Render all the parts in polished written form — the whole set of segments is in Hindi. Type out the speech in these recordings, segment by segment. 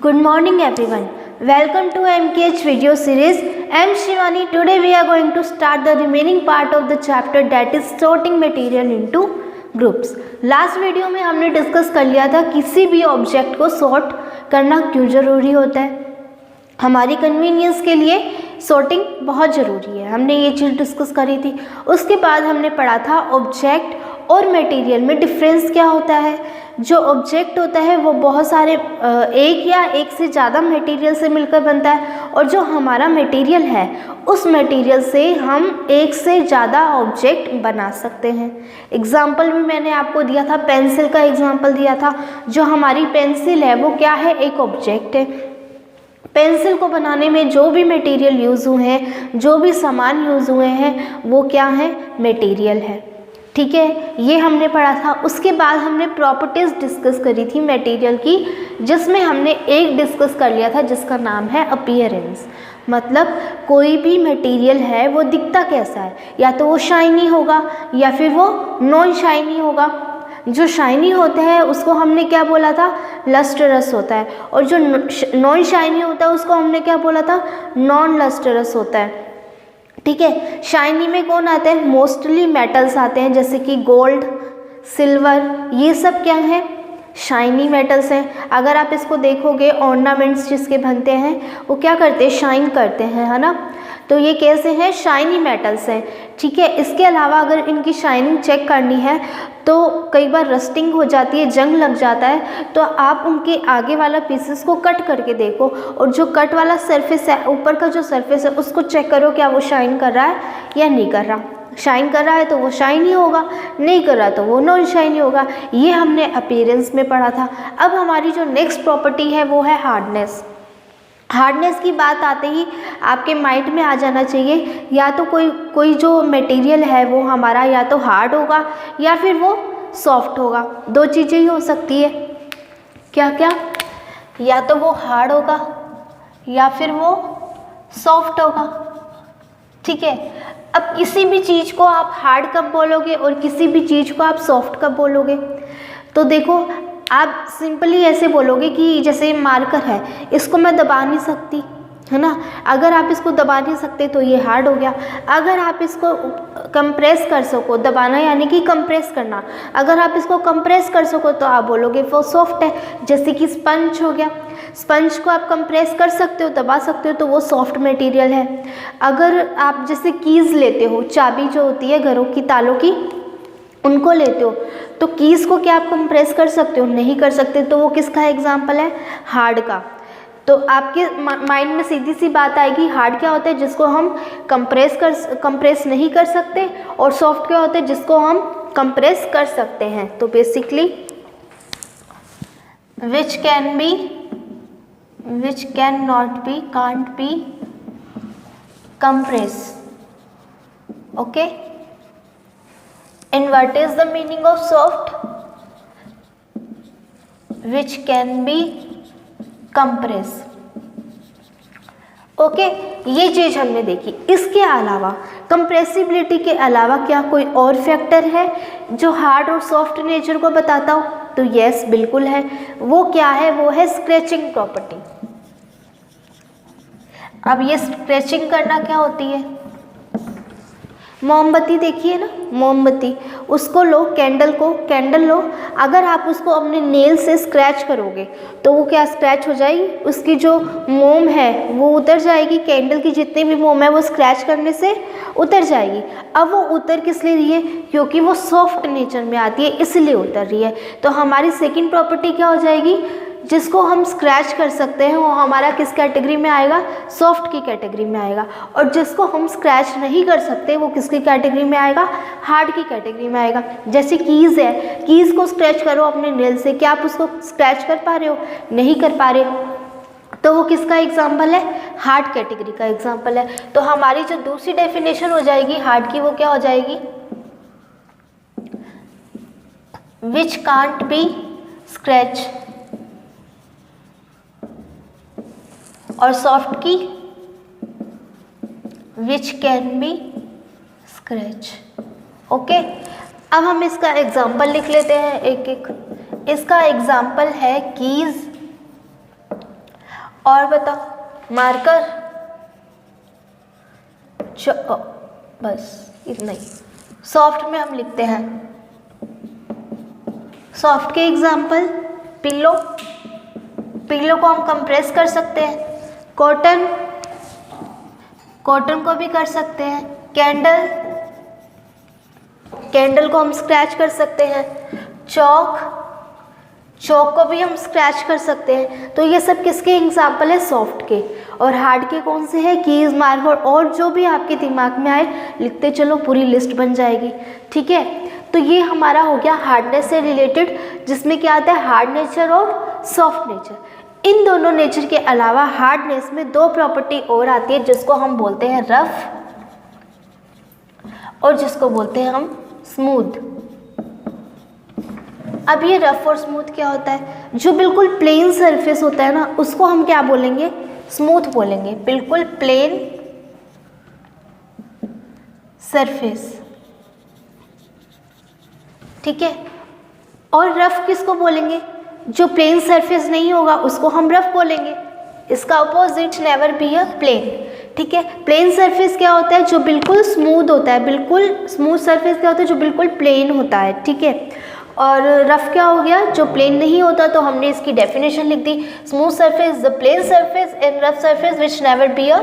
Good morning everyone. Welcome to MKH video series. I am Shivani. Today we are going to start the remaining part of the chapter that is sorting material into groups. Last video में हमने डिस्कस कर लिया था किसी भी ऑब्जेक्ट को सॉर्ट करना क्यों ज़रूरी होता है। हमारी कन्वीनियंस के लिए सॉर्टिंग बहुत ज़रूरी है, हमने ये चीज़ डिस्कस करी थी। उसके बाद हमने पढ़ा था ऑब्जेक्ट और मटेरियल में डिफरेंस क्या होता है। जो ऑब्जेक्ट होता है वो बहुत सारे एक या एक से ज़्यादा मटेरियल से मिलकर बनता है, और जो हमारा मटेरियल है उस मटेरियल से हम एक से ज़्यादा ऑब्जेक्ट बना सकते हैं। एग्जाम्पल भी मैंने आपको दिया था, पेंसिल का एग्जाम्पल दिया था। जो हमारी पेंसिल है वो क्या है, एक ऑब्जेक्ट है। पेंसिल को बनाने में जो भी मटेरियल यूज़ हुए हैं, जो भी सामान यूज़ हुए हैं, वो क्या है, मटेरियल है। ठीक है, ये हमने पढ़ा था। उसके बाद हमने प्रॉपर्टीज़ डिस्कस करी थी मटेरियल की, जिसमें हमने एक डिस्कस कर लिया था जिसका नाम है अपीयरेंस। मतलब कोई भी मटेरियल है वो दिखता कैसा है, या तो वो शाइनी होगा या फिर वो नॉन शाइनी होगा। जो शाइनी होता है उसको हमने क्या बोला था, लस्टरस होता है, और जो नॉन शाइनी होता है उसको हमने क्या बोला था, नॉन लस्टरस होता है। ठीक है, शाइनी में कौन आते हैं, मोस्टली मेटल्स आते हैं, जैसे कि गोल्ड, सिल्वर, ये सब क्या है, शाइनी मेटल्स हैं। अगर आप इसको देखोगे, ऑर्नामेंट्स जिसके बनते हैं वो क्या करते हैं, शाइन करते हैं, है ना। तो ये कैसे हैं, शाइनी मेटल्स हैं। ठीक है, इसके अलावा अगर इनकी शाइनिंग चेक करनी है तो कई बार रस्टिंग हो जाती है, जंग लग जाता है, तो आप उनके आगे वाला पीसेस को कट करके देखो, और जो कट वाला सरफेस है, ऊपर का जो सरफेस है, उसको चेक करो क्या वो शाइन कर रहा है या नहीं कर रहा। शाइन कर रहा है तो वो शाइनी होगा, नहीं कर रहा तो वो नॉन शाइनी होगा। ये हमने अपीयरेंस में पढ़ा था। अब हमारी जो नेक्स्ट प्रॉपर्टी है वो है हार्डनेस। हार्डनेस की बात आते ही आपके माइंड में आ जाना चाहिए, या तो कोई जो मटेरियल है वो हमारा या तो हार्ड होगा या फिर वो सॉफ्ट होगा। दो चीज़ें ही हो सकती है, क्या क्या, या तो वो हार्ड होगा या फिर वो सॉफ्ट होगा। ठीक है, अब किसी भी चीज़ को आप हार्ड कब बोलोगे और किसी भी चीज़ को आप सॉफ्ट कब बोलोगे। तो देखो, आप सिंपली ऐसे बोलोगे कि जैसे मार्कर है, इसको मैं दबा नहीं सकती, है ना। अगर आप इसको दबा नहीं सकते तो ये हार्ड हो गया। अगर आप इसको कंप्रेस कर सको, दबाना यानी कि कंप्रेस करना, अगर आप इसको कंप्रेस कर सको तो आप बोलोगे वो सॉफ्ट है। जैसे कि स्पंज हो गया, स्पंज को आप कंप्रेस कर सकते हो, दबा सकते हो, तो वो सॉफ्ट मटेरियल है। अगर आप जैसे कीज़ लेते हो, चाबी जो होती है घरों की, तालों की, उनको लेते हो, तो कीज़ को क्या आप कंप्रेस कर सकते हो, नहीं कर सकते, तो वो किसका एग्जाम्पल है, हार्ड का। तो आपके माइंड में सीधी सी बात आएगी, हार्ड क्या होता है जिसको हम कंप्रेस नहीं कर सकते, और सॉफ्ट क्या होता है जिसको हम कंप्रेस कर सकते हैं। तो basically which can not be, can't be compress. Okay, and what is the meaning of soft, which can be compress। Okay, ये चीज हमने देखी। इसके अलावा, कंप्रेसिबिलिटी के अलावा क्या कोई और फैक्टर है जो हार्ड और सॉफ्ट नेचर को बताता हो, तो यस बिल्कुल है। वो क्या है, वो है स्क्रैचिंग प्रॉपर्टी। अब ये स्क्रैचिंग करना क्या होती है, मोमबत्ती देखिए ना, मोमबत्ती, उसको लो, कैंडल लो, अगर आप उसको अपने नेल से स्क्रैच करोगे तो वो क्या स्क्रैच हो जाएगी, उसकी जो मोम है वो उतर जाएगी, कैंडल की जितनी भी मोम है वो स्क्रैच करने से उतर जाएगी। अब वो उतर किस लिए रही है, क्योंकि वो सॉफ्ट नेचर में आती है इसलिए उतर रही है। तो हमारी सेकेंड प्रॉपर्टी क्या हो जाएगी, जिसको हम स्क्रैच कर सकते हैं वो हमारा किस कैटेगरी में आएगा, सॉफ्ट की कैटेगरी में आएगा, और जिसको हम स्क्रैच नहीं कर सकते वो किसकी कैटेगरी में आएगा, हार्ड की कैटेगरी में आएगा। जैसे कीज़ है, कीज़ को स्क्रैच करो अपने नेल से, क्या आप उसको स्क्रैच कर पा रहे हो, नहीं कर पा रहे, तो वो किसका एग्जाम्पल है, हार्ड कैटेगरी का एग्जाम्पल है। तो हमारी जो दूसरी डेफिनेशन हो जाएगी हार्ड की, वो क्या हो जाएगी, विच कांट बी स्क्रैच, और सॉफ्ट की which can be scratch. Okay, अब हम इसका एग्जाम्पल लिख लेते हैं एक एक। इसका एग्जाम्पल है कीज़ और बताओ मार्कर, बस इतना ही। सॉफ्ट में हम लिखते हैं, सॉफ्ट के एग्जाम्पल पिल्लो, पिल्लो को हम कंप्रेस कर सकते हैं। कॉटन, कॉटन को भी कर सकते हैं। कैंडल, कैंडल को हम स्क्रैच कर सकते हैं। चौक, चौक को भी हम स्क्रैच कर सकते हैं। तो ये सब किसके एग्जाम्पल है? सॉफ्ट के। और हार्ड के कौन से हैं? कीज, मार्कर, और जो भी आपके दिमाग में आए लिखते चलो, पूरी लिस्ट बन जाएगी। ठीक है, तो ये हमारा हो गया हार्डनेस से रिलेटेड, जिसमें क्या आता है? हार्ड नेचर और सॉफ्ट नेचर। इन दोनों नेचर के अलावा हार्डनेस में दो प्रॉपर्टी और आती है, जिसको हम बोलते हैं रफ और जिसको बोलते हैं हम स्मूथ। अब ये रफ और स्मूथ क्या होता है? जो बिल्कुल प्लेन सरफेस होता है ना, उसको हम क्या बोलेंगे? स्मूथ बोलेंगे। बिल्कुल प्लेन सरफेस, ठीक है। और रफ किसको बोलेंगे? जो प्लेन सरफेस नहीं होगा उसको हम रफ बोलेंगे। इसका opposite never be a plane, ठीक है। प्लेन सरफेस क्या होता है? जो बिल्कुल स्मूथ होता है। बिल्कुल स्मूथ सरफेस क्या होता है? जो बिल्कुल प्लेन होता है, ठीक है। और रफ क्या हो गया? जो प्लेन नहीं होता। तो हमने इसकी डेफिनेशन लिख दी, smooth surface the plane surface and rough surface which never be a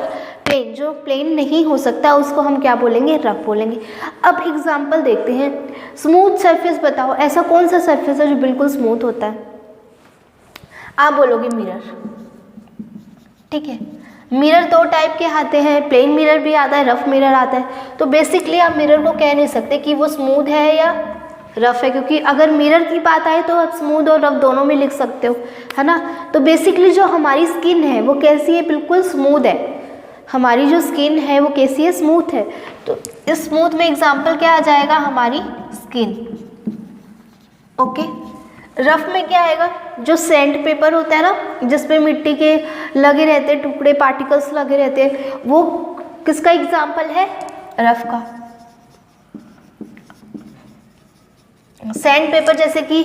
plane. जो प्लेन नहीं हो सकता उसको हम क्या बोलेंगे? रफ बोलेंगे। अब एग्जाम्पल देखते हैं। स्मूथ सरफेस बताओ, ऐसा कौन सा सरफेस है जो बिल्कुल स्मूथ होता है? आप बोलोगे मिरर, ठीक है। मिरर दो टाइप के आते हैं, प्लेन मिरर भी आता है, रफ मिरर आता है। तो बेसिकली आप मिरर को कह नहीं सकते कि वो स्मूथ है या रफ है, क्योंकि अगर मिरर की बात आए तो आप स्मूथ और रफ दोनों में लिख सकते हो, है ना। तो बेसिकली जो हमारी स्किन है वो कैसी है? बिल्कुल स्मूथ है। हमारी जो स्किन है वो कैसी है? स्मूथ है। तो इस स्मूथ में एग्जाम्पल क्या आ जाएगा? हमारी स्किन, ओके। रफ में क्या आएगा? जो सैंड पेपर होता है ना, जिसपे मिट्टी के लगे रहते हैं टुकड़े, पार्टिकल्स लगे रहते हैं, वो किसका एग्जाम्पल है? रफ का। सैंड पेपर जैसे कि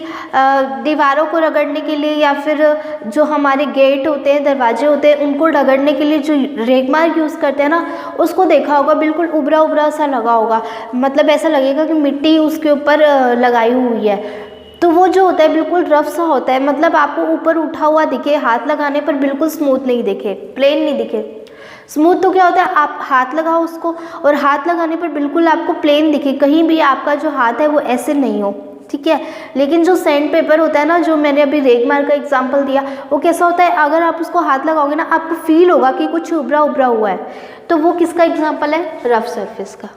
दीवारों को रगड़ने के लिए, या फिर जो हमारे गेट होते हैं, दरवाजे होते हैं, उनको रगड़ने के लिए जो रेगमार्क यूज़ करते हैं ना, उसको देखा होगा, बिल्कुल उभरा उभरा सा लगा होगा। मतलब ऐसा लगेगा कि मिट्टी उसके ऊपर लगाई हुई है। तो वो जो होता है बिल्कुल रफ सा होता है। मतलब आपको ऊपर उठा हुआ दिखे, हाथ लगाने पर बिल्कुल स्मूथ नहीं दिखे, प्लेन नहीं दिखे। स्मूथ तो क्या होता है? आप हाथ लगाओ उसको और हाथ लगाने पर बिल्कुल आपको प्लेन दिखे, कहीं भी आपका जो हाथ है वो ऐसे नहीं हो, ठीक है। लेकिन जो सैंड पेपर होता है ना, जो मैंने अभी रेगमार्क का एग्जांपल दिया, वो कैसा होता है? अगर आप उसको हाथ लगाओगे ना, आपको फील होगा कि कुछ उभरा उभरा हुआ है। तो वो किसका एग्जांपल है? रफ सरफेस का,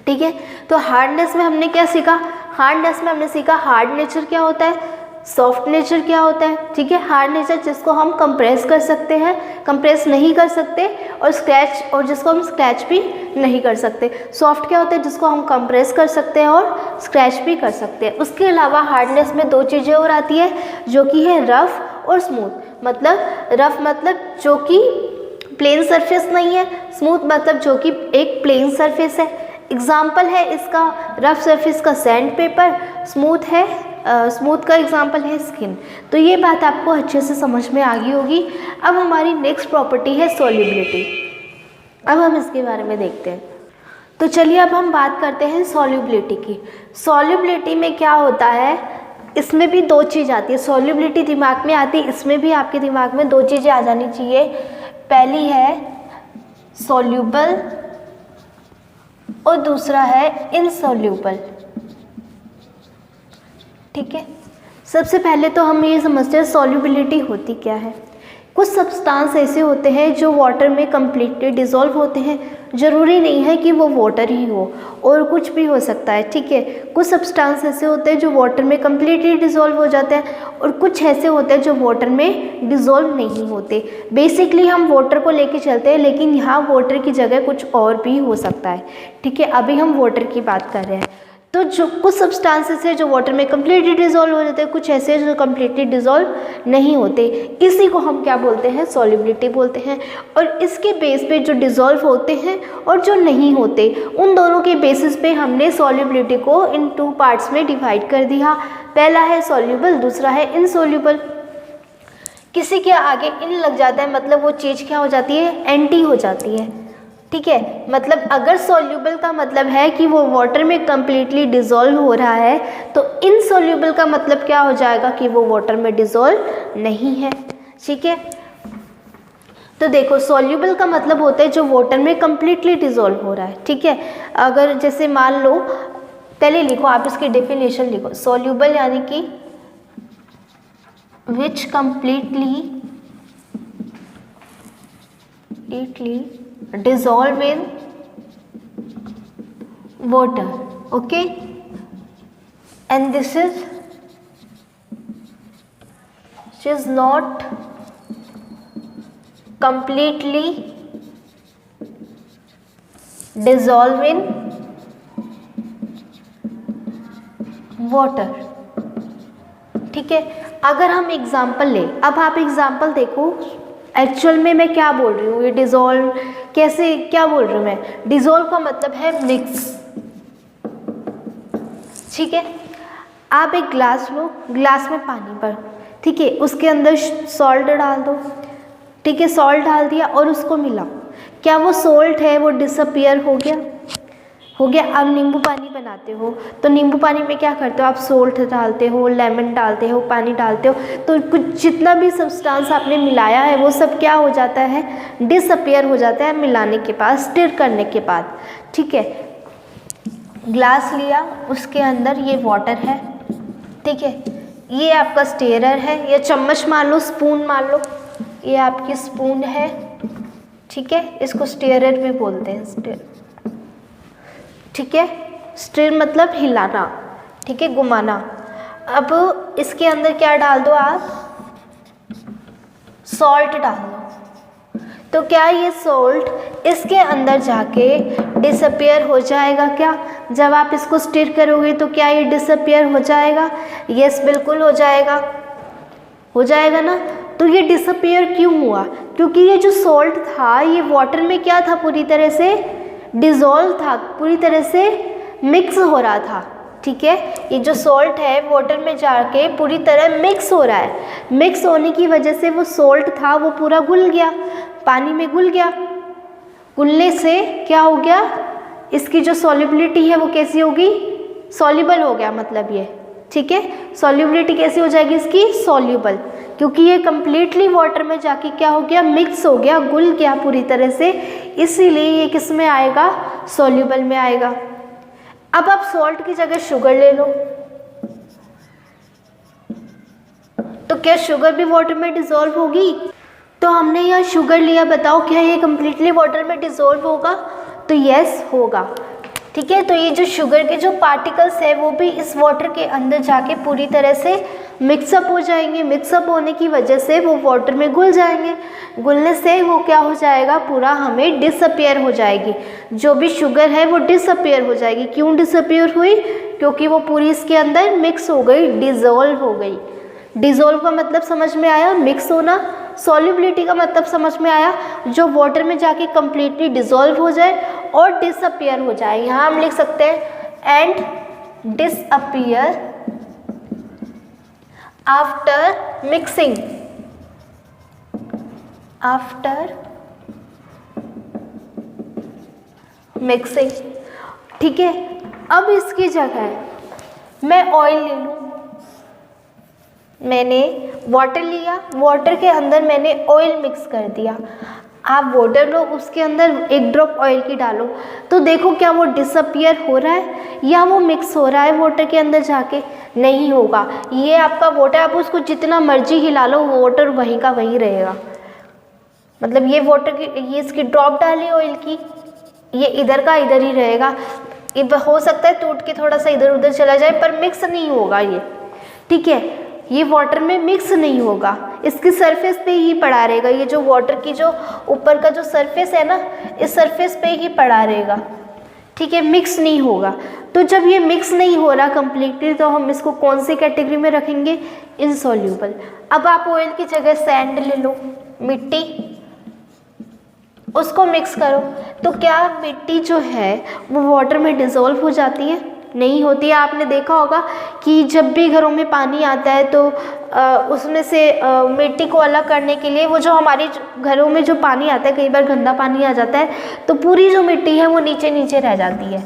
ठीक है। तो हार्डनेस में हमने क्या सीखा? हार्डनेस में हमने सीखा हार्ड नेचर क्या होता है, सॉफ्ट नेचर क्या होता है, ठीक है। हार्ड नेचर जिसको हम कंप्रेस कर सकते हैं, कंप्रेस नहीं कर सकते, और स्क्रैच, और जिसको हम स्क्रैच भी नहीं कर सकते। सॉफ्ट क्या होता है? जिसको हम कंप्रेस कर सकते हैं और स्क्रैच भी कर सकते हैं। उसके अलावा हार्डनेस में दो चीज़ें और आती है, जो कि है रफ और स्मूथ। मतलब रफ मतलब जो कि प्लेन सरफेस नहीं है, स्मूथ मतलब जो कि एक प्लेन सरफेस है। एग्जाम्पल है इसका रफ सरफेस का सैंड पेपर, स्मूथ है स्मूथ का एग्जाम्पल है स्किन। तो ये बात आपको अच्छे से समझ में आ गई होगी। अब हमारी नेक्स्ट प्रॉपर्टी है सॉल्युबिलिटी। अब हम इसके बारे में देखते हैं। तो चलिए अब हम बात करते हैं सॉल्युबिलिटी की। सॉल्युबिलिटी में क्या होता है? इसमें भी दो चीज़ आती है। सॉल्युबिलिटी दिमाग में आती है, इसमें भी आपके दिमाग में दो चीज़ें आ जानी चाहिए। पहली है सॉल्युबल और दूसरा है इनसॉल्युबल, ठीक है। सबसे पहले तो हम ये समझते हैं सॉल्युबिलिटी होती क्या है। कुछ सब्सटेंस ऐसे होते हैं जो वाटर में कम्प्लीटली डिज़ोल्व होते हैं। ज़रूरी नहीं है कि वो वाटर ही हो, और कुछ भी हो सकता है, ठीक है। कुछ सब्सटेंस ऐसे होते हैं जो वाटर में कम्प्लीटली डिज़ोल्व हो जाते हैं, और कुछ ऐसे होते हैं जो वाटर में डिज़ोल्व नहीं होते। बेसिकली हम वाटर को लेके चलते हैं, लेकिन यहाँ वाटर की जगह कुछ और भी हो सकता है, ठीक है। अभी हम वाटर की बात कर रहे हैं। तो जो कुछ सब्सटेंसेस है जो वाटर में कम्प्लीटली डिज़ोल्व हो जाते हैं, कुछ ऐसे जो कम्प्लीटली डिज़ोल्व नहीं होते। इसी को हम क्या बोलते हैं? सॉल्युबिलिटी बोलते हैं। और इसके बेस पे जो डिज़ोल्व होते हैं और जो नहीं होते, उन दोनों के बेसिस पे हमने सॉल्युबिलिटी को इन टू पार्ट्स में डिवाइड कर दिया। पहला है सॉल्युबल, दूसरा है इनसॉल्युबल। किसी के आगे इन लग जाता है मतलब वो चीज़ क्या हो जाती है, एंटी हो जाती है। ठीक है, मतलब अगर सॉल्यूबल का मतलब है कि वो वाटर में कम्प्लीटली डिज़ोल्व हो रहा है, तो इनसॉल्यूबल का मतलब क्या हो जाएगा कि वो वाटर में डिज़ोल्व नहीं है। ठीक है, तो देखो सॉल्यूबल का मतलब होता है जो वाटर में कम्प्लीटली डिज़ोल्व हो रहा है। ठीक है, अगर जैसे मान लो, पहले लिखो आप इसकी डेफिनेशन लिखो, सॉल्यूबल यानी कि विच completely dissolve in water, okay, and this is not completely dissolve in water। ठीक है, अगर हम एग्जाम्पल लें, अब आप एग्जाम्पल देखो एक्चुअल में मैं क्या बोल रही हूँ, ये डिज़ोल्व कैसे, क्या बोल रही हूँ मैं, डिज़ोल्व का मतलब है मिक्स। ठीक है, आप एक ग्लास लो, ग्लास में पानी भरो, ठीक है, उसके अंदर सॉल्ट डाल दो। ठीक है, सॉल्ट डाल दिया और उसको मिलाओ, क्या वो सॉल्ट है वो डिसअपियर हो गया, हो गया। अब नींबू पानी बनाते हो तो नींबू पानी में क्या करते हो आप, सोल्ट डालते हो, लेमन डालते हो, पानी डालते हो, तो कुछ जितना भी सब्सटेंस आपने मिलाया है वो सब क्या हो जाता है, डिसअपियर हो जाता है मिलाने के बाद, स्टिर करने के बाद। ठीक है, ग्लास लिया, उसके अंदर ये वाटर है। ठीक है, ये आपका स्टेरर है, या चम्मच मान लो, स्पून मान लो, ये आपकी स्पून है। ठीक है, इसको स्टेरर भी बोलते हैं, स्टेर। ठीक है, स्टिर मतलब हिलाना, ठीक है, घुमाना। अब इसके अंदर क्या डाल दो आप, सॉल्ट डाल दो, तो क्या ये सॉल्ट इसके अंदर जाके डिसअपियर हो जाएगा क्या, जब आप इसको स्टिर करोगे तो क्या ये डिसअपियर हो जाएगा, यस बिल्कुल हो जाएगा, हो जाएगा ना। तो ये डिसअपियर क्यों हुआ, क्योंकि ये जो सॉल्ट था ये वाटर में क्या था, पूरी तरह से डिज़ोल्व था, पूरी तरह से मिक्स हो रहा था। ठीक है, ये जो सॉल्ट है वाटर में जाके पूरी तरह मिक्स हो रहा है, मिक्स होने की वजह से वो सॉल्ट था वो पूरा घुल गया, पानी में घुल गया। घुलने से क्या हो गया, इसकी जो सॉल्युबिलिटी है वो कैसी होगी, सॉल्युबल हो गया, मतलब ये। ठीक है, सॉल्युबिलिटी कैसी हो जाएगी इसकी, सॉल्युबल, क्योंकि ये कम्प्लीटली वाटर में जाके क्या हो गया, मिक्स हो गया, घुल गया पूरी तरह से, इसीलिए ये किस में आएगा, सॉल्युबल में आएगा। अब आप सॉल्ट की जगह शुगर ले लो, तो क्या शुगर भी वाटर में डिसॉल्व होगी, तो हमने यहाँ शुगर लिया, बताओ क्या ये कम्प्लीटली वाटर में डिसॉल्व होगा, तो यस होगा। ठीक है, तो ये जो शुगर के जो पार्टिकल्स है वो भी इस वाटर के अंदर जाके पूरी तरह से मिक्सअप हो जाएंगे, मिक्सअप होने की वजह से वो वाटर में घुल जाएंगे, घुलने से वो क्या हो जाएगा, पूरा हमें डिसअपियर हो जाएगी, जो भी शुगर है वो डिसअपियर हो जाएगी। क्यों डिसअपियर हुई, क्योंकि वो पूरी इसके अंदर मिक्स हो गई, डिज़ोल्व हो गई। डिज़ोल्व का मतलब समझ में आया, मिक्स होना। सॉल्युबिलिटी का मतलब समझ में आया, जो वाटर में जाके कम्प्लीटली डिज़ोल्व हो जाए और डिसअपियर हो जाए। यहाँ हम लिख सकते हैं and disappear after mixing, after mixing. ठीक है, अब इसकी जगह मैं ऑयल ले लूँ, मैंने वाटर लिया, वाटर के अंदर मैंने ऑयल मिक्स कर दिया। आप वाटर लो, उसके अंदर एक ड्रॉप ऑयल की डालो, तो देखो क्या वो डिसअपियर हो रहा है या वो मिक्स हो रहा है वाटर के अंदर जाके, नहीं होगा। ये आपका वाटर, आप उसको जितना मर्जी हिला लो, वाटर वहीं का वहीं रहेगा। मतलब ये वाटर की, ये इसकी ड्रॉप डाली ऑयल की, ये इधर का इधर ही रहेगा। हो सकता है टूट के थोड़ा सा इधर उधर चला जाए, पर मिक्स नहीं होगा ये। ठीक है, ये वाटर में मिक्स नहीं होगा, इसकी सरफेस पे ही पड़ा रहेगा। ये जो वाटर की जो ऊपर का जो सरफेस है ना, इस सरफेस पे ही पड़ा रहेगा। ठीक है, मिक्स नहीं होगा। तो जब ये मिक्स नहीं हो रहा कम्प्लीटली, तो हम इसको कौन सी कैटेगरी में रखेंगे, इनसॉल्यूबल। अब आप ऑयल की जगह सैंड ले लो, मिट्टी, उसको मिक्स करो, तो क्या मिट्टी जो है वो वाटर में डिज़ोल्व हो जाती है, नहीं होती है। आपने देखा होगा कि जब भी घरों में पानी आता है तो उसमें से मिट्टी को अलग करने के लिए वो जो हमारे घरों में जो पानी आता है, कई बार गंदा पानी आ जाता है तो पूरी जो मिट्टी है वो नीचे नीचे रह जाती है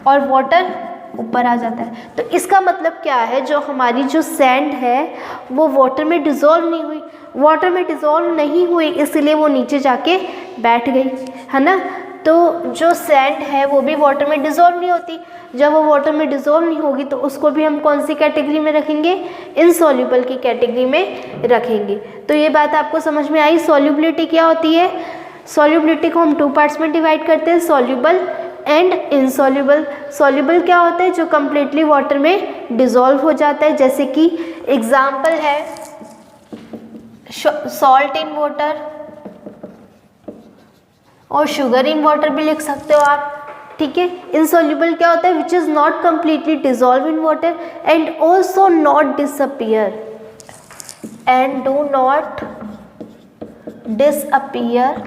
और वाटर ऊपर आ जाता है। तो इसका मतलब क्या है, जो हमारी जो सैंड है वो वाटर में डिज़ोल्व नहीं हुई, वाटर में डिज़ोल्व नहीं हुई इसलिए वो नीचे जाके बैठ गई, है ना। तो जो सैंड है वो भी वाटर में डिज़ोल्व नहीं होती, जब वो वाटर में डिज़ोल्व नहीं होगी तो उसको भी हम कौन सी कैटेगरी में रखेंगे, इनसॉल्युबल की कैटेगरी में रखेंगे। तो ये बात आपको समझ में आई। सॉल्युबिलिटी क्या होती है, सॉल्युबिलिटी को हम 2 पार्ट्स में डिवाइड करते हैं, सॉल्युबल एंड इनसॉल्युबल। सॉल्युबल क्या होता है, जो कम्प्लीटली वाटर में डिज़ोल्व हो जाता है, जैसे कि एग्जाम्पल है सॉल्ट इन वाटर और शुगर इन वाटर भी लिख सकते हो आप, ठीक है। इनसॉल्युबल क्या होता है, which is not completely dissolve in water and also not disappear and do not disappear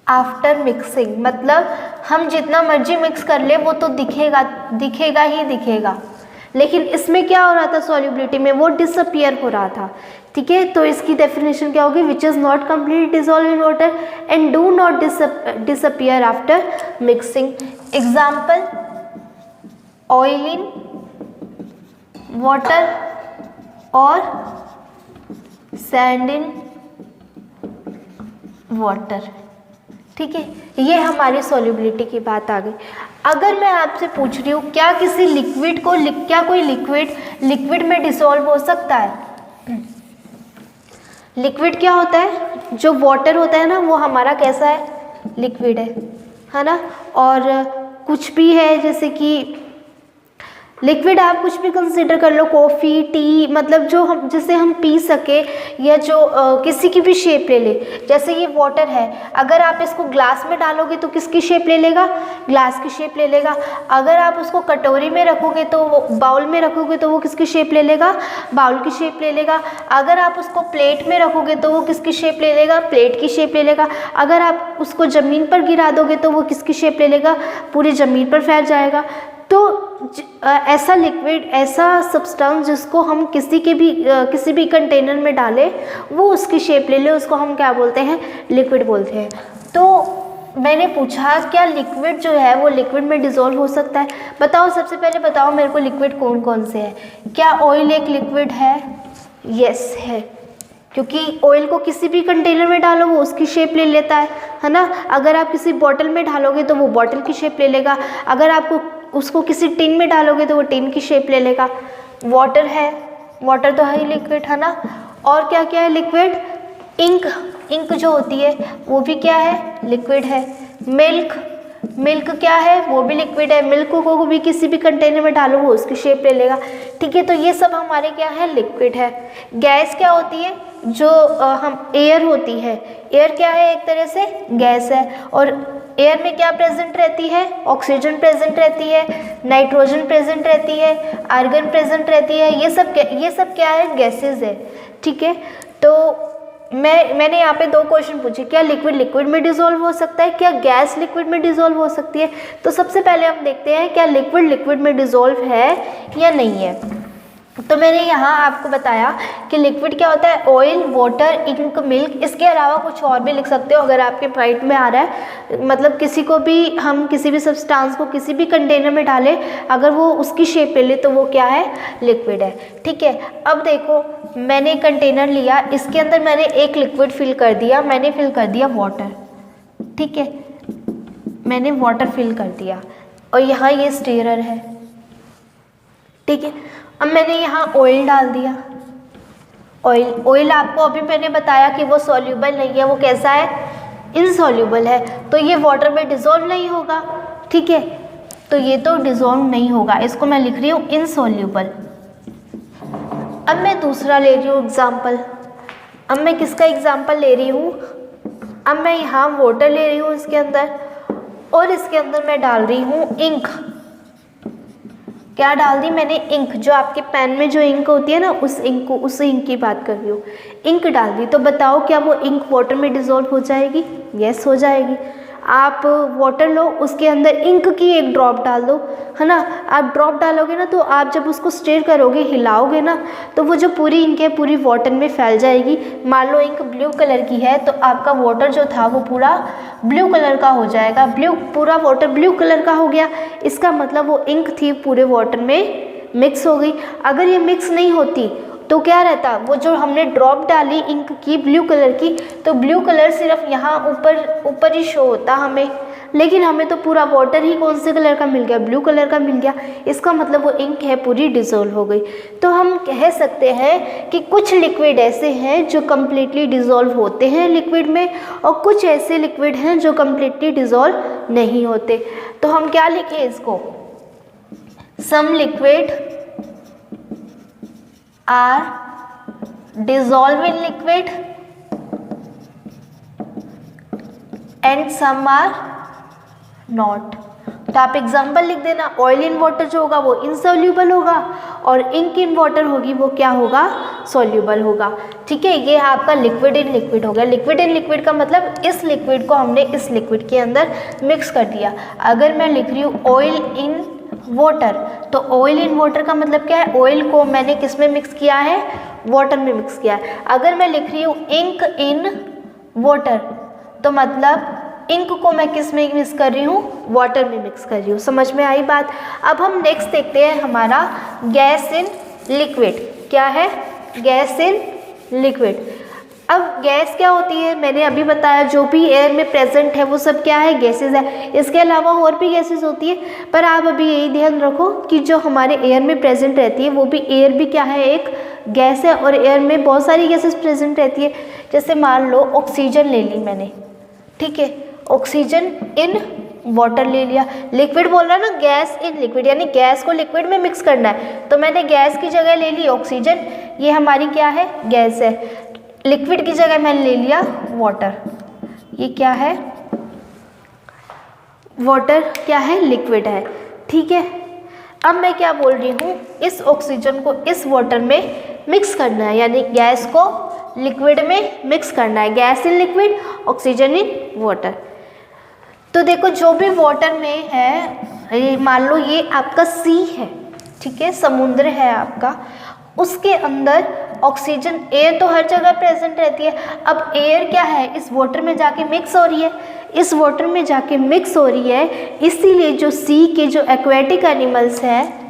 after mixing. मतलब हम जितना मर्जी मिक्स कर ले वो तो दिखेगा ही दिखेगा, लेकिन इसमें क्या हो रहा था, सॉल्युबिलिटी में वो डिसअपियर हो रहा था, ठीक है। तो इसकी डेफिनेशन क्या होगी, which is not completely dissolve in water and do not disappear after mixing. Example oil in water और सैंड इन वाटर, ठीक है। ये हमारी सॉल्युबिलिटी की बात आ गई। अगर मैं आपसे पूछ रही हूँ क्या किसी लिक्विड को क्या कोई लिक्विड में डिसॉल्व हो सकता है। लिक्विड क्या होता है, जो वाटर होता है ना वो हमारा कैसा है, लिक्विड है ना। और कुछ भी है जैसे कि लिक्विड आप कुछ भी कंसीडर कर लो, कॉफ़ी, टी, मतलब जो हम जिसे हम पी सके या जो किसी की भी शेप ले ले। जैसे ये वाटर है, अगर आप इसको ग्लास में डालोगे तो किसकी शेप ले लेगा, ग्लास की शेप ले लेगा। अगर आप उसको कटोरी में रखोगे तो बाउल में रखोगे तो वो किसकी शेप ले लेगा, बाउल की शेप ले लेगा। अगर आप उसको प्लेट में रखोगे तो वो किसकी शेप ले लेगा, प्लेट की शेप ले लेगा। अगर आप उसको ज़मीन पर गिरा दोगे तो वो किसकी शेप ले लेगा, पूरी ज़मीन पर फैल जाएगा। तो ऐसा लिक्विड, ऐसा सब्सटेंस जिसको हम किसी भी कंटेनर में डालें वो उसकी शेप ले ले, उसको हम क्या बोलते हैं, लिक्विड बोलते हैं। तो मैंने पूछा क्या लिक्विड जो है वो लिक्विड में डिज़ोल्व हो सकता है। बताओ, सबसे पहले बताओ मेरे को लिक्विड कौन कौन से हैं। क्या ऑयल एक लिक्विड है, यस है, क्योंकि ऑयल को किसी भी कंटेनर में डालो वो उसकी शेप ले लेता है ना। अगर आप किसी बॉटल में डालोगे तो वो बॉटल की शेप ले लेगा। अगर आपको उसको किसी टिन में डालोगे तो वो टिन की शेप ले लेगा। वाटर है, वाटर तो है ही लिक्विड, है ना। और क्या क्या है लिक्विड, इंक जो होती है वो भी क्या है, लिक्विड है। मिल्क क्या है, वो भी लिक्विड है। मिल्क को भी किसी भी कंटेनर में डालो वो उसकी शेप ले लेगा, ठीक है। तो ये सब हमारे क्या है, लिक्विड है। गैस क्या होती है, जो हम एयर होती है, एयर क्या है, एक तरह से गैस है। और एयर में क्या प्रेजेंट रहती है, ऑक्सीजन प्रेजेंट रहती है, नाइट्रोजन प्रेजेंट रहती है, आर्गन प्रेजेंट रहती है। ये सब क्या है, गैसेज है, ठीक है। तो मैंने यहाँ पे 2 क्वेश्चन पूछे, क्या लिक्विड में डिसॉल्व हो सकता है, क्या गैस लिक्विड में डिसॉल्व हो सकती है। तो सबसे पहले हम देखते हैं क्या लिक्विड में डिसॉल्व है या नहीं है। तो मैंने यहाँ आपको बताया कि लिक्विड क्या होता है, ऑयल, वाटर, इंक, मिल्क। इसके अलावा कुछ और भी लिख सकते हो अगर आपके राइट में आ रहा है। मतलब हम किसी भी सब्सटेंस को किसी भी कंटेनर में डालें, अगर वो उसकी शेप ले ले तो वो क्या है, लिक्विड है, ठीक है। अब देखो, मैंने कंटेनर लिया, इसके अंदर मैंने एक लिक्विड फिल कर दिया, मैंने फिल कर दिया वाटर, ठीक है। मैंने वाटर फिल कर दिया और यहाँ ये स्टीरर है, ठीक है। अब मैंने यहाँ ऑयल डाल दिया। ऑयल आपको अभी मैंने बताया कि वो सॉल्युबल नहीं है, वो कैसा है, इनसॉल्युबल है। तो ये वाटर में डिसॉल्व नहीं होगा, ठीक है। तो ये तो डिसॉल्व नहीं होगा, इसको मैं लिख रही हूँ इनसॉल्युबल। अब मैं दूसरा ले रही हूँ एग्जाम्पल। अब मैं किसका एग्जाम्पल ले रही हूँ, अब मैं यहाँ वाटर ले रही हूँ इसके अंदर, और इसके अंदर मैं डाल रही हूँ इंक। क्या डाल दी मैंने, इंक। जो आपके पेन में जो इंक होती है ना, उस इंक की बात कर रही हूँ। इंक डाल दी, तो बताओ क्या वो इंक वाटर में डिसॉल्व हो जाएगी, यस हो जाएगी। आप वाटर लो, उसके अंदर इंक की एक ड्रॉप डाल दो, है ना। आप ड्रॉप डालोगे ना तो आप जब उसको स्टिर करोगे, हिलाओगे ना, तो वो जो पूरी इंक है पूरी वाटर में फैल जाएगी। मान लो इंक ब्लू कलर की है तो आपका वाटर जो था वो पूरा ब्लू कलर का हो जाएगा। पूरा वाटर ब्लू कलर का हो गया, इसका मतलब वो इंक थी पूरे वाटर में मिक्स हो गई। अगर ये मिक्स नहीं होती तो क्या रहता, वो जो हमने ड्रॉप डाली इंक की ब्लू कलर की, तो ब्लू कलर सिर्फ यहाँ ऊपर ही शो होता हमें, लेकिन हमें तो पूरा वाटर ही कौन से कलर का मिल गया, ब्लू कलर का मिल गया। इसका मतलब वो इंक है पूरी डिज़ोल्व हो गई। तो हम कह सकते हैं कि कुछ लिक्विड ऐसे हैं जो कम्प्लीटली डिज़ोल्व होते हैं लिक्विड में, और कुछ ऐसे लिक्विड हैं जो कम्प्लीटली डिज़ोल्व नहीं होते। तो हम क्या लिखें इसको, some liquid are dissolved in liquid and some are not। तो आप एग्जाम्पल लिख देना, ऑयल इन वाटर जो होगा वो इनसॉल्यूबल होगा, और इंक इन वाटर होगी वो क्या होगा, सॉल्यूबल होगा। ठीक है, ये आपका लिक्विड इन लिक्विड हो गया। लिक्विड इन लिक्विड का मतलब इस लिक्विड को हमने इस लिक्विड के अंदर मिक्स कर दिया। अगर मैं लिख रही हूँ ऑयल इन वाटर, तो ऑयल इन वाटर का मतलब क्या है, ऑयल को मैंने किस में मिक्स किया है, वाटर में मिक्स किया है। अगर मैं लिख रही हूँ इंक इन वाटर, तो मतलब इंक को मैं किस में मिक्स कर रही हूँ, वाटर में मिक्स कर रही हूँ। समझ में आई बात। अब हम नेक्स्ट देखते हैं हमारा गैस इन लिक्विड। क्या है, गैस इन लिक्विड। अब गैस क्या होती है, मैंने अभी बताया जो भी एयर में प्रेजेंट है वो सब क्या है, गैसेज है। इसके अलावा और भी गैसेज होती है, पर आप अभी यही ध्यान रखो कि जो हमारे एयर में प्रेजेंट रहती है वो भी, एयर भी क्या है, एक गैस है, और एयर में बहुत सारी गैसेज प्रेजेंट रहती है। जैसे मान लो ऑक्सीजन ले ली मैंने, ठीक है, ऑक्सीजन इन वाटर ले लिया। लिक्विड बोल रहा है ना, गैस इन लिक्विड, यानी गैस को लिक्विड में मिक्स करना है, तो मैंने गैस की जगह ले ली ऑक्सीजन, ये हमारी क्या है, गैस है। लिक्विड की जगह मैंने ले लिया वाटर, ये क्या है, वाटर क्या है, लिक्विड है। ठीक है, अब मैं क्या बोल रही हूँ, इस ऑक्सीजन को इस वाटर में मिक्स करना है, यानी गैस को लिक्विड में मिक्स करना है। Gas in liquid, oxygen in water. तो देखो जो भी वाटर में है, मान लो ये आपका सी है, ठीक है, समुद्र है आपका, उसके अंदर ऑक्सीजन, एयर तो हर जगह प्रेजेंट रहती है। अब एयर क्या है, इस वाटर में जाके मिक्स हो रही है, इस वाटर में जाके मिक्स हो रही है, इसीलिए जो सी के जो एक्वेटिक एनिमल्स हैं,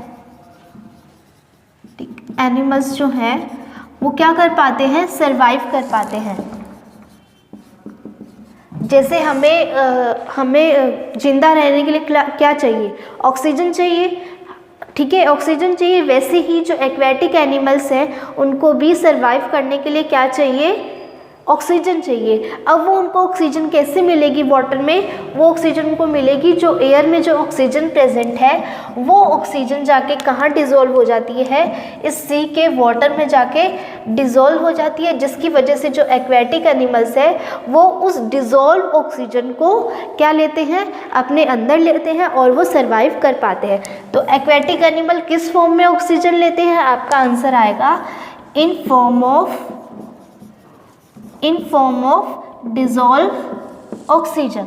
एनिमल्स जो हैं वो क्या कर पाते हैं, सरवाइव कर पाते हैं। जैसे हमें जिंदा रहने के लिए क्या चाहिए, ऑक्सीजन चाहिए, ठीक है, ऑक्सीजन चाहिए। वैसे ही जो एक्वेटिक एनिमल्स हैं उनको भी सरवाइव करने के लिए क्या चाहिए, ऑक्सीजन चाहिए। अब वो उनको ऑक्सीजन कैसे मिलेगी वाटर में, वो ऑक्सीजन उनको मिलेगी जो एयर में जो ऑक्सीजन प्रेजेंट है वो ऑक्सीजन जाके कहाँ डिज़ोल्व हो जाती है, इस सी के वाटर में जाके डिज़ोल्व हो जाती है, जिसकी वजह से जो एक्वेटिक एनिमल्स है वो उस डिज़ोल्व ऑक्सीजन को क्या लेते हैं, अपने अंदर लेते हैं और वो सर्वाइव कर पाते हैं। तो एक्वेटिक एनिमल किस फॉर्म में ऑक्सीजन लेते हैं, आपका आंसर आएगा in form of dissolve oxygen.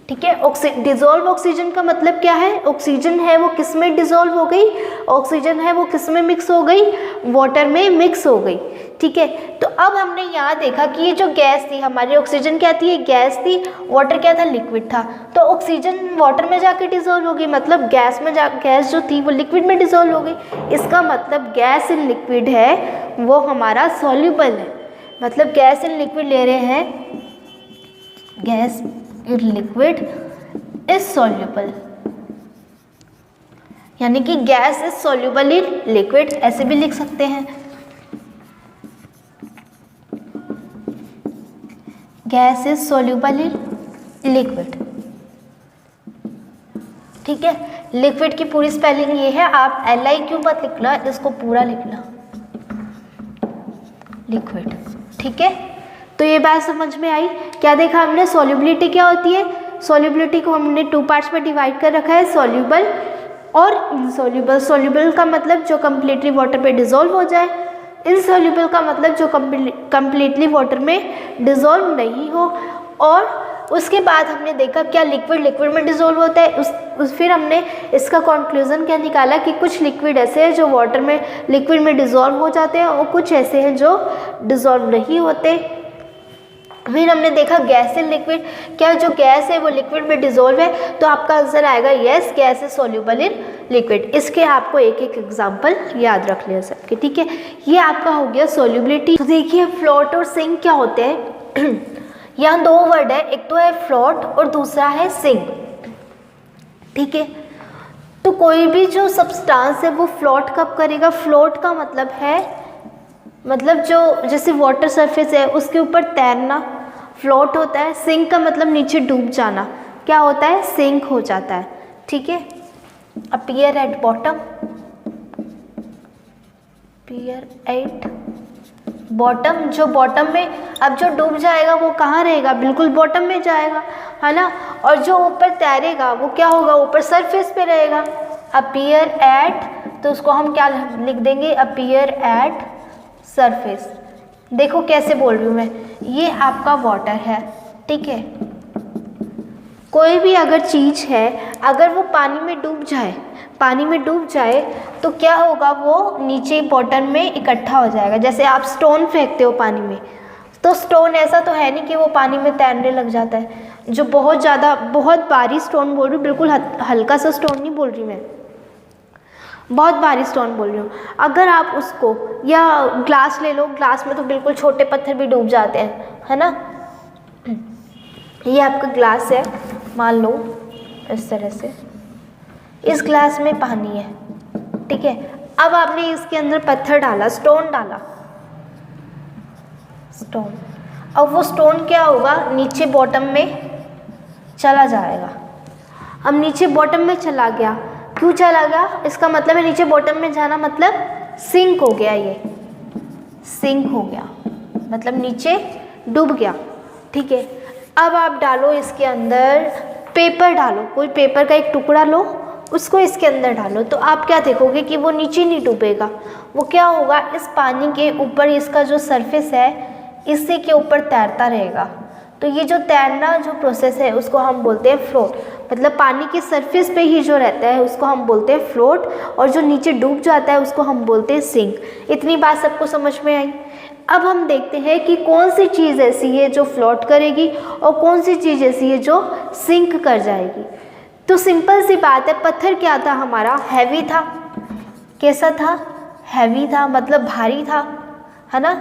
ठीक है, डिज़ोल्व ऑक्सीजन का मतलब क्या है, ऑक्सीजन है वो किस में डिज़ोल्व हो गई, ऑक्सीजन है वो किस में मिक्स हो गई, वाटर में मिक्स हो गई। ठीक है, तो अब हमने यहाँ देखा कि ये जो गैस थी हमारी, ऑक्सीजन क्या थी, गैस थी, वाटर क्या था, लिक्विड था। तो ऑक्सीजन वाटर में जाके डिज़ोल्व हो गई, मतलब गैस जो थी वो लिक्विड में डिज़ोल्व हो गई। इसका मतलब गैस इन लिक्विड है वो हमारा सॉल्यूबल है, मतलब गैस इन लिक्विड ले रहे हैं, gas in liquid is soluble, यानी कि gas is soluble in liquid, ऐसे भी लिख सकते हैं। Gas is soluble in liquid. ठीक है, लिक्विड की पूरी स्पेलिंग ये है, आप LIQ मत लिखना, इसको पूरा लिखना, लिक्विड। ठीक है, तो ये बात समझ में आई। क्या देखा हमने, सॉल्युबिलिटी क्या होती है, सॉल्युबिलिटी को हमने 2 पार्ट्स में डिवाइड कर रखा है, सॉल्युबल और इनसॉल्युबल। सॉल्युबल का मतलब जो कम्प्लीटली वाटर पे डिज़ोल्व हो जाए, इनसॉल्युबल का मतलब जो कम्प्लीटली वाटर में डिज़ोल्व नहीं हो, और उसके बाद हमने देखा क्या लिक्विड में डिज़ोल्व होता है, फिर हमने इसका कंक्लूजन क्या निकाला कि कुछ लिक्विड ऐसे हैं जो वाटर में लिक्विड में डिज़ोल्व हो जाते हैं और कुछ ऐसे हैं जो डिज़ोल्व नहीं होते। फिर हमने देखा गैस एंड लिक्विड, क्या जो गैस है वो लिक्विड में डिज़ोल्व है, तो आपका आंसर आएगा yes, gas is soluble in liquid. इसके आपको एक एक एग्जांपल याद रख लिया सबके, ठीक है। ये आपका हो गया सोल्यूबिलिटी। तो देखिए फ्लोट और सिंक क्या होते हैं यहाँ दो वर्ड है, एक तो है फ्लोट और दूसरा है सिंक, ठीक है। तो कोई भी जो सब्सटेंस है वो फ्लोट कब करेगा, फ्लोट का मतलब है जो जैसे वाटर सरफेस है उसके ऊपर तैरना फ्लोट होता है। सिंक का मतलब नीचे डूब जाना, क्या होता है, सिंक हो जाता है, ठीक है। Appear at bottom, appear at bottom, जो बॉटम में, अब जो डूब जाएगा वो कहाँ रहेगा, बिल्कुल बॉटम में जाएगा, है ना। और जो ऊपर तैरेगा वो क्या होगा, ऊपर सरफेस पे रहेगा। अपीयर एट, तो उसको हम क्या लिख देंगे, अपीयर एट सरफेस। देखो कैसे बोल रही हूँ मैं, ये आपका वाटर है, ठीक है। कोई भी अगर चीज़ है, अगर वो पानी में डूब जाए तो क्या होगा, वो नीचे बॉटम में इकट्ठा हो जाएगा। जैसे आप स्टोन फेंकते हो पानी में, तो स्टोन ऐसा तो है नहीं कि वो पानी में तैरने लग जाता है। जो बहुत भारी स्टोन बोल रही हूँ, बिल्कुल हल्का सा स्टोन नहीं बोल रही मैं, बहुत भारी स्टोन बोल रही हूँ। अगर आप उसको, या ग्लास ले लो, ग्लास में तो बिल्कुल छोटे पत्थर भी डूब जाते हैं, है ना। ये आपका ग्लास है, मान लो इस तरह से, इस ग्लास में पानी है, ठीक है। अब आपने इसके अंदर पत्थर डाला, स्टोन डाला, स्टोन, अब वो स्टोन क्या होगा, नीचे बॉटम में चला जाएगा। अब नीचे बॉटम में चला गया, क्यों चला गया, इसका मतलब है नीचे बॉटम में जाना मतलब सिंक हो गया, ये सिंक हो गया मतलब नीचे डूब गया, ठीक है। अब आप डालो इसके अंदर पेपर, डालो कोई पेपर का एक टुकड़ा लो, उसको इसके अंदर डालो, तो आप क्या देखोगे कि वो नीचे नहीं डूबेगा, वो क्या होगा, इस पानी के ऊपर, इसका जो सरफेस है इसी के ऊपर तैरता रहेगा। तो ये जो तैरना जो प्रोसेस है उसको हम बोलते हैं फ्लोट, मतलब पानी के सरफेस पे ही जो रहता है उसको हम बोलते हैं फ्लोट, और जो नीचे डूब जाता है उसको हम बोलते हैं सिंक। इतनी बात सबको समझ में आई। अब हम देखते हैं कि कौन सी चीज़ ऐसी है जो फ्लोट करेगी और कौन सी चीज़ ऐसी है जो सिंक कर जाएगी। तो सिंपल सी बात है, पत्थर क्या था हमारा, हैवी था। कैसा था, हैवी था, मतलब भारी था, है ना।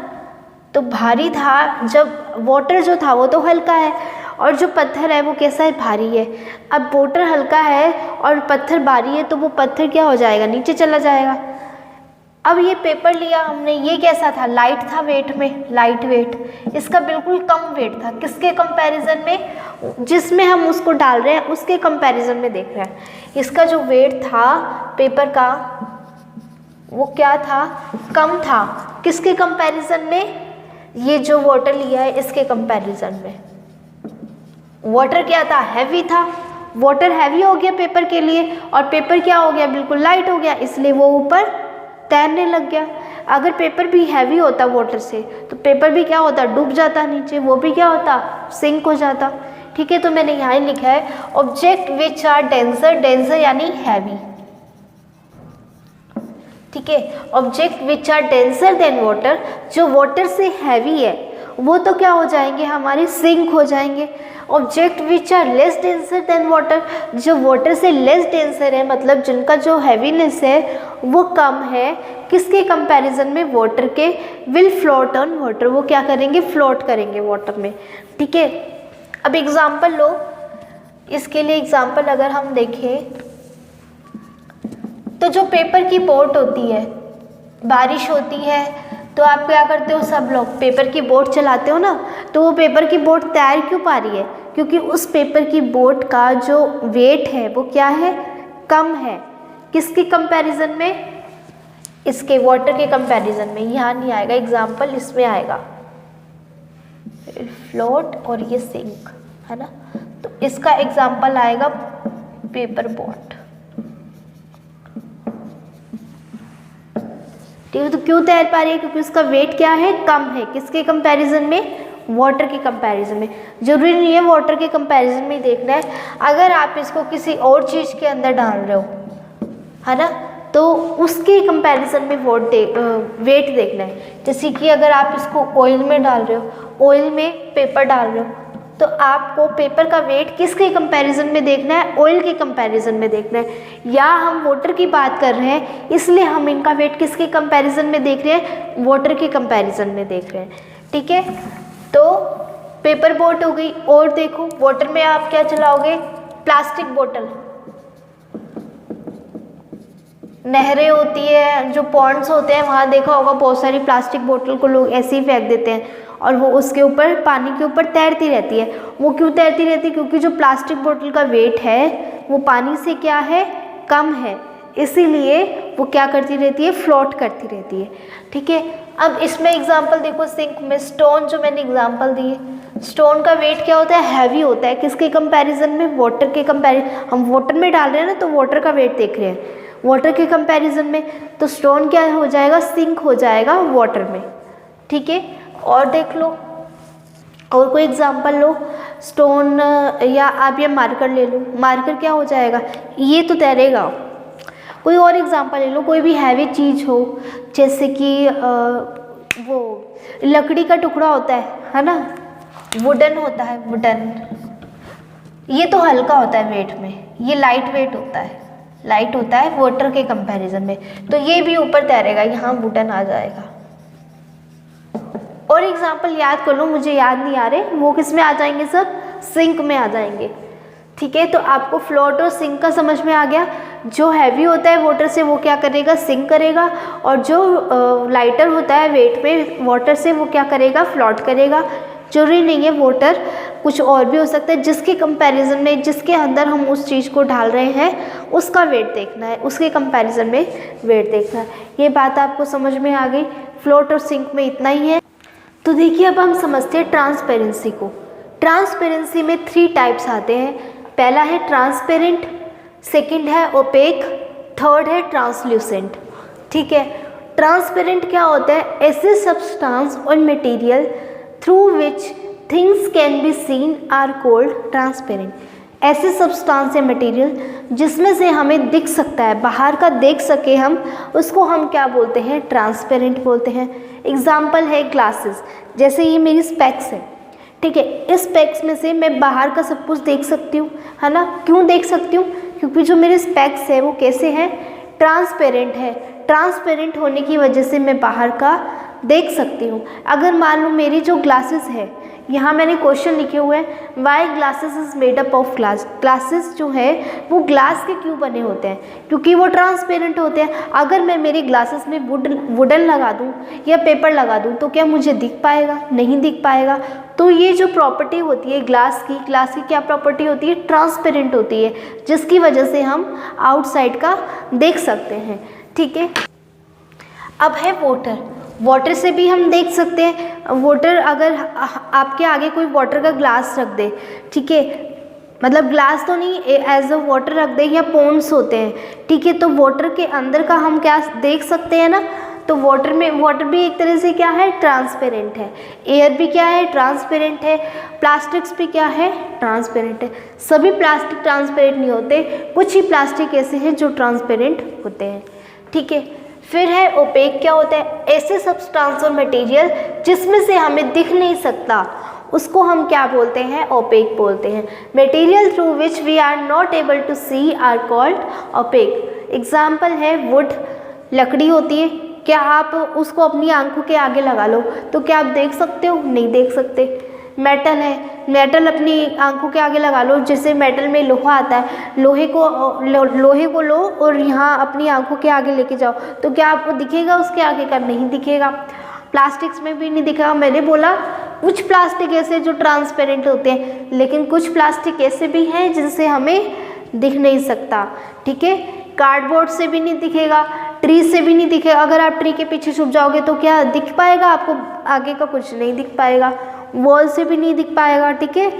तो भारी था, जब वाटर जो था वो तो हल्का है, और जो पत्थर है वो कैसा है, भारी है। अब वाटर हल्का है और पत्थर भारी है, तो वो पत्थर क्या हो जाएगा, नीचे चला जाएगा। अब ये पेपर लिया हमने, ये कैसा था, लाइट था वेट में, लाइट वेट, इसका बिल्कुल कम वेट था, किसके कंपैरिजन में, जिसमें हम उसको डाल रहे हैं उसके कंपैरिजन में देख रहे हैं। इसका जो वेट था पेपर का वो क्या था, कम था, किसके कंपैरिजन में, ये जो वाटर लिया है इसके कंपैरिजन में। वाटर क्या था, हैवी था, वाटर हैवी हो गया पेपर के लिए, और पेपर क्या हो गया, बिल्कुल लाइट हो गया, इसलिए वो ऊपर तैरने लग गया। अगर पेपर भी हैवी होता वाटर से तो पेपर भी क्या होता, डूब जाता नीचे, वो भी क्या होता, सिंक हो जाता, ठीक है। तो मैंने यहाँ ही लिखा है object which are denser, denser यानी हैवी, ठीक है। Object which are denser than water, जो वाटर से हैवी है वो तो क्या हो जाएंगे, हमारे सिंक हो जाएंगे। Object which are less denser than water, जो वाटर से लेस डेंसर है, मतलब जिनका जो हैवीनेस है वो कम है, किसके कंपैरिजन में, वाटर के, विल फ्लोट ऑन वाटर, वो क्या करेंगे, फ्लोट करेंगे वाटर में, ठीक है। अब एग्जाम्पल लो, इसके लिए एग्जाम्पल अगर हम देखें तो जो पेपर की बोट होती है, बारिश होती है तो आप क्या करते हो, सब लोग पेपर की बोट चलाते हो ना, तो वो पेपर की बोट तैर क्यों पा रही है, क्योंकि उस पेपर की बोट का जो वेट है वो क्या है, कम है, किसके कंपैरिजन में, इसके वाटर के कंपैरिजन में। यहाँ नहीं आएगा एग्जाम्पल, इसमें आएगा फ्लोट और ये सिंक, है ना। तो इसका एग्जाम्पल आएगा पेपर बोट, ठीक है। तो क्यों तैर पा रही है, क्योंकि उसका वेट क्या है, कम है, किसके कंपैरिजन में, वाटर के कंपैरिजन में। ज़रूरी नहीं है वाटर के कंपैरिजन में ही देखना है, अगर आप इसको किसी और चीज़ के अंदर डाल रहे हो, है ना, तो उसके कंपैरिजन में वेट देखना है। जैसे कि अगर आप इसको ऑयल में डाल रहे हो, ऑयल में पेपर डाल रहे हो, तो आपको पेपर का वेट किसके कंपैरिजन में देखना है, ऑयल के कंपैरिजन में देखना है। या हम वाटर की बात कर रहे हैं इसलिए हम इनका वेट किसके कंपैरिजन में देख रहे हैं, वाटर के कंपैरिजन में देख रहे हैं। ठीक है, तो पेपर बोट हो गई। और देखो वाटर में आप क्या चलाओगे, प्लास्टिक बोतल। नहरें होती है, जो पॉन्ड्स होते हैं, वहाँ देखा होगा बहुत सारी प्लास्टिक बोतल को लोग ऐसे ही फेंक देते हैं और वो उसके ऊपर पानी के ऊपर तैरती रहती है। वो क्यों तैरती रहती है, क्योंकि जो प्लास्टिक बोतल का वेट है वो पानी से क्या है, कम है, इसीलिए वो क्या करती रहती है, फ्लोट करती रहती है। ठीक है, अब इसमें एग्जांपल देखो, सिंक में स्टोन जो मैंने एग्जांपल दी है, स्टोन का वेट क्या होता है, हैवी होता है। किसके कंपैरिजन में, वाटर के कंपैरिजन। हम वाटर में डाल रहे हैं ना, तो वाटर का वेट देख रहे हैं, वाटर के कंपैरिजन में, तो स्टोन क्या हो जाएगा, सिंक हो जाएगा वाटर में। ठीक है, और देख लो, और कोई एग्जांपल लो, स्टोन या आप ये मार्कर ले लो, मार्कर क्या हो जाएगा, ये तो तैरेगा। कोई और एग्जांपल ले लो, कोई भी हैवी चीज़ हो, जैसे कि वो लकड़ी का टुकड़ा होता है ना, वुडन होता है, वुडन, ये तो हल्का होता है वेट में, ये लाइट वेट होता है, लाइट होता है वाटर के कंपैरिजन में, तो ये भी ऊपर तैरेगा, यहाँ वुडन आ जाएगा। और एग्जांपल याद कर लो, मुझे याद नहीं आ रहे, वो किस में आ जाएंगे, सब सिंक में आ जाएंगे। ठीक है, तो आपको फ्लोट और सिंक का समझ में आ गया। जो हैवी होता है वाटर से वो क्या करेगा, सिंक करेगा, और जो लाइटर होता है वेट में वाटर से वो क्या करेगा, फ्लोट करेगा। जरूरी नहीं है वाटर, कुछ और भी हो सकता है, जिसके कंपैरिजन में, जिसके अंदर हम उस चीज़ को डाल रहे हैं उसका वेट देखना है, उसके कंपैरिजन में वेट देखना है। ये बात आपको समझ में आ गई। फ्लोट और सिंक में इतना ही है। तो देखिए अब हम समझते हैं ट्रांसपेरेंसी को। ट्रांसपेरेंसी में 3 टाइप्स आते हैं। पहला है ट्रांसपेरेंट, सेकंड है ओपेक, थर्ड है ट्रांसल्यूसेंट। ठीक है, ट्रांसपेरेंट क्या होता है, ऐसे सब्सटेंस और material through which things can be seen are called transparent. ऐसे सब्सटेंस या मटेरियल जिसमें से हमें दिख सकता है, बाहर का देख सके हम, उसको हम क्या बोलते हैं, ट्रांसपेरेंट बोलते हैं। एग्जाम्पल है ग्लासेस, जैसे ये मेरी स्पेक्स है। ठीक है, इस स्पेक्स में से मैं बाहर का सब कुछ देख सकती हूँ, है ना। क्यों देख सकती हूँ, क्योंकि जो मेरे स्पेक्स है वो कैसे हैं, ट्रांसपेरेंट है। ट्रांसपेरेंट होने की वजह से मैं बाहर का देख सकती हूँ। अगर मान लो मेरी जो ग्लासेस है, यहाँ मैंने क्वेश्चन लिखे हुए हैं, why glasses is made up of glass. Glasses जो है वो ग्लास के क्यों बने होते हैं, क्योंकि वो ट्रांसपेरेंट होते हैं। अगर मैं मेरी ग्लासेस में वुडन लगा दूँ या पेपर लगा दूँ तो क्या मुझे दिख पाएगा, नहीं दिख पाएगा। तो ये जो प्रॉपर्टी होती है ग्लास की क्या प्रॉपर्टी होती है, ट्रांसपेरेंट होती है, जिसकी वजह से हम आउटसाइड का देख सकते हैं। ठीक है, अब है वाटर। वाटर से भी हम देख सकते हैं। वाटर, अगर आपके आगे कोई वाटर का ग्लास रख दे, ठीक है, मतलब ग्लास तो नहीं, एज अ वाटर रख दे, या पोन्स होते हैं, ठीक है, तो वाटर के अंदर का हम क्या देख सकते हैं ना। तो वाटर भी एक तरह से क्या है, ट्रांसपेरेंट है। एयर भी क्या है, ट्रांसपेरेंट है। प्लास्टिक्स भी क्या है, ट्रांसपेरेंट है। सभी प्लास्टिक ट्रांसपेरेंट नहीं होते, कुछ ही प्लास्टिक ऐसे हैं जो ट्रांसपेरेंट होते हैं। ठीक है, फिर है ओपेक। क्या होता है, ऐसे सब्सटेंस और मटेरियल जिसमें से हमें दिख नहीं सकता, उसको हम क्या बोलते हैं, ओपेक बोलते हैं। Material through which we are not able to see are called opaque. Example है वुड, लकड़ी होती है, क्या आप उसको अपनी आंखों के आगे लगा लो तो क्या आप देख सकते हो, नहीं देख सकते। मेटल है, मेटल अपनी आंखों के आगे लगा लो, जैसे मेटल में लोहा आता है, लोहे को लो और यहाँ अपनी आंखों के आगे लेके जाओ तो क्या आपको दिखेगा उसके आगे का, नहीं दिखेगा। प्लास्टिक्स में भी नहीं दिखेगा। मैंने बोला कुछ प्लास्टिक ऐसे जो ट्रांसपेरेंट होते हैं, लेकिन कुछ प्लास्टिक ऐसे भी हैं जिनसे हमें दिख नहीं सकता। ठीक है, कार्डबोर्ड से भी नहीं दिखेगा, ट्री से भी नहीं दिखेगा। अगर आप ट्री के पीछे छुप जाओगे तो क्या दिख पाएगा आपको, आगे का कुछ नहीं दिख पाएगा। वॉल से भी नहीं दिख पाएगा। ठीक है,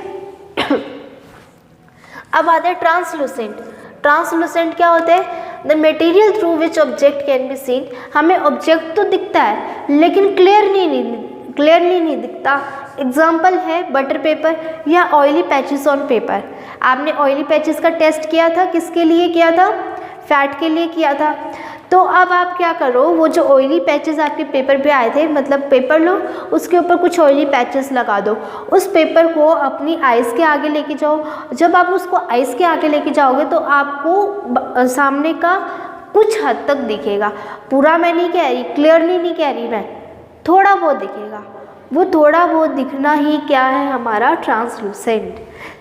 अब आता है ट्रांसलूसेंट। ट्रांसलूसेंट क्या होता है, the material through which object can be scene. हमें ऑब्जेक्ट तो दिखता है लेकिन क्लियरली नहीं दिखता। एग्जाम्पल है बटर पेपर या ऑयली पैचेस ऑन पेपर। आपने ऑयली पैचेस का टेस्ट किया था, किसके लिए किया था? फैट के लिए किया था। तो अब आप क्या करो, वो जो ऑयली पैचेस आपके पेपर पे आए थे, मतलब पेपर लो, उसके ऊपर कुछ ऑयली पैचेस लगा दो, उस पेपर को अपनी आइज़ के आगे लेके जाओ। जब आप उसको आइज़ के आगे लेके जाओगे तो आपको सामने का कुछ हद तक दिखेगा, पूरा मैं नहीं कह रही, क्लियरली नहीं कह रही मैं, थोड़ा बहुत दिखेगा। वो थोड़ा बहुत दिखना ही क्या है? हमारा ट्रांसलूसेंट।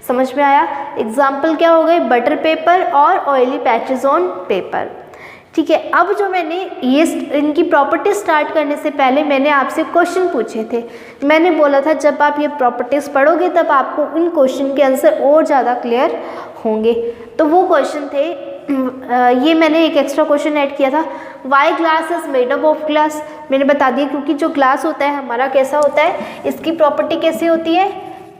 समझ में आया? एग्जाम्पल क्या हो गए? बटर पेपर और ऑयली पैचेस ऑन पेपर। ठीक है, अब जो मैंने ये इनकी प्रॉपर्टी स्टार्ट करने से पहले मैंने आपसे क्वेश्चन पूछे थे। मैंने बोला था जब आप ये प्रॉपर्टीज़ पढ़ोगे तब आपको इन क्वेश्चन के आंसर और ज़्यादा क्लियर होंगे। तो वो क्वेश्चन थे, ये मैंने एक एक्स्ट्रा क्वेश्चन ऐड किया था, why glass is made up of glass. मैंने बता दिया क्योंकि जो ग्लास होता है हमारा कैसा होता है, इसकी प्रॉपर्टी कैसी होती है?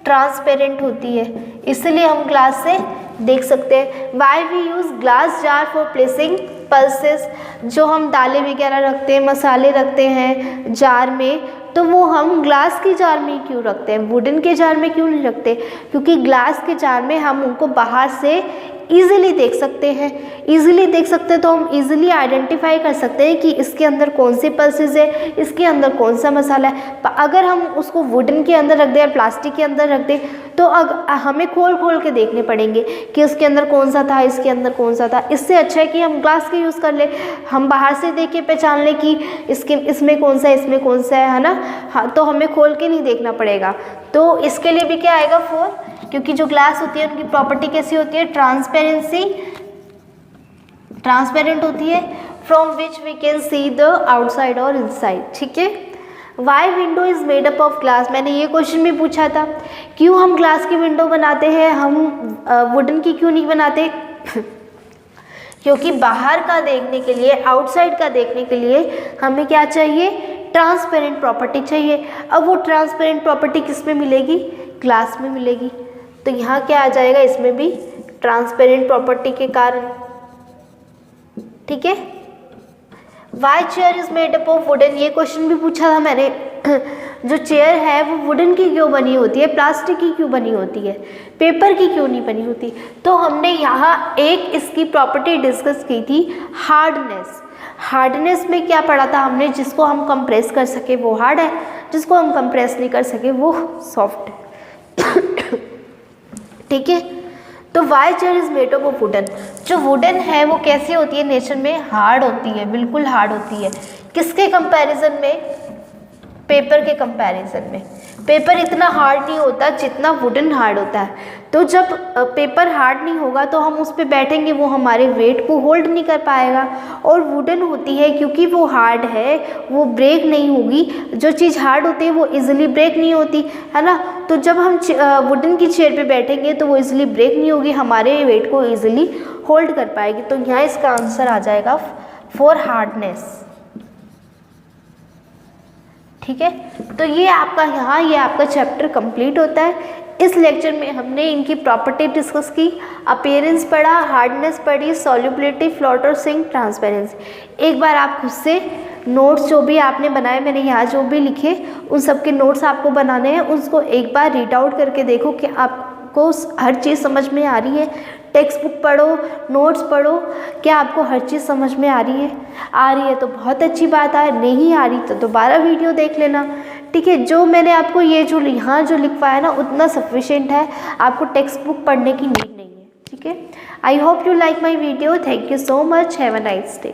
ट्रांसपेरेंट होती है, इसलिए हम ग्लास से देख सकते हैं। Why we use glass jar for placing pulses. जो हम दालें वगैरह रखते हैं, मसाले रखते हैं जार में, तो वो हम ग्लास के जार में क्यों रखते हैं, वुडन के जार में क्यों नहीं रखते? क्योंकि ग्लास के जार में हम उनको बाहर से ईजिली देख सकते हैं। ईजिली देख सकते हैं तो हम ईजिली आइडेंटिफाई कर सकते हैं कि इसके अंदर कौन सी पल्सेस है, इसके अंदर कौन सा मसाला है। अगर हम उसको वुडन के अंदर रख दें या प्लास्टिक के अंदर रख दें तो हमें खोल खोल के देखने पड़ेंगे कि उसके अंदर कौन सा था, इसके अंदर कौन सा था। इससे अच्छा है कि हम ग्लास का यूज़ कर ले, हम बाहर से देख के पहचान लें कि इसमें कौन सा है, इसमें कौन सा है ना। हाँ, तो हमें खोल के नहीं देखना पड़ेगा। तो इसके लिए भी क्या आएगा? 4, क्योंकि जो ग्लास होती है उनकी प्रॉपर्टी कैसी होती है? ट्रांसपेरेंसी, ट्रांसपेरेंट होती है, from which we can see the outside और इनसाइड। ठीक है। Why window is made up of glass, मैंने ये क्वेश्चन भी पूछा था, क्यों हम ग्लास की विंडो बनाते हैं, हम वुडन की क्यों नहीं बनाते? क्योंकि बाहर का देखने के लिए, आउटसाइड का देखने के लिए हमें क्या चाहिए? ट्रांसपेरेंट प्रॉपर्टी चाहिए। अब वो ट्रांसपेरेंट प्रॉपर्टी किस में मिलेगी? ग्लास में मिलेगी। तो यहाँ क्या आ जाएगा? इसमें भी ट्रांसपेरेंट प्रॉपर्टी के कारण। ठीक है। Why chair is made up of wooden, ये क्वेश्चन भी पूछा था मैंने। जो चेयर है वो वुडन की क्यों बनी होती है, प्लास्टिक की क्यों बनी होती है, पेपर की क्यों नहीं बनी होती? तो हमने यहाँ एक इसकी प्रॉपर्टी डिस्कस की थी, हार्डनेस। हार्डनेस में क्या पढ़ा था हमने? जिसको हम कंप्रेस कर सके वो हार्ड है, जिसको हम कंप्रेस नहीं कर सके वो सॉफ्ट है। ठीक है। तो why chair is made up of wooden, जो वुडन है वो कैसी होती है? नेचर में हार्ड होती है, बिल्कुल हार्ड होती है। किसके कंपैरिजन में? पेपर के कंपैरिजन में। पेपर इतना हार्ड नहीं होता जितना वुडन हार्ड होता है। तो जब पेपर हार्ड नहीं होगा तो हम उस पर बैठेंगे, वो हमारे वेट को होल्ड नहीं कर पाएगा। और वुडन होती है क्योंकि वो हार्ड है, वो ब्रेक नहीं होगी। जो चीज़ हार्ड होती है वो इजीली ब्रेक नहीं होती है ना। तो जब हम वुडन की चेयर पे बैठेंगे तो वो इजीली ब्रेक नहीं होगी, हमारे वेट को इजीली होल्ड कर पाएगी। तो यहाँ इसका आंसर आ जाएगा फॉर हार्डनेस। ठीक है। तो ये आपका चैप्टर कंप्लीट होता है। इस लेक्चर में हमने इनकी प्रॉपर्टी डिस्कस की, अपीयरेंस पढ़ा, हार्डनेस पढ़ी, सॉल्युबिलिटी, फ्लोटरसिंग, ट्रांसपेरेंसी। एक बार आप खुद से नोट्स जो भी आपने बनाए, मैंने यहाँ जो भी लिखे उन सब के नोट्स आपको बनाने हैं, उसको एक बार रीड आउट करके देखो कि आपको हर चीज़ समझ में आ रही है। टेक्स्ट बुक पढ़ो, नोट्स पढ़ो, क्या आपको हर चीज़ समझ में आ रही है? आ रही है तो बहुत अच्छी बात है, नहीं आ रही तो दोबारा वीडियो देख लेना। ठीक है। जो मैंने आपको ये जो यहाँ जो लिखवाया ना उतना सफिशिएंट है, आपको टेक्स्ट बुक पढ़ने की नीड नहीं है। ठीक है। I hope you like my video. Thank you so much. Have a nice day.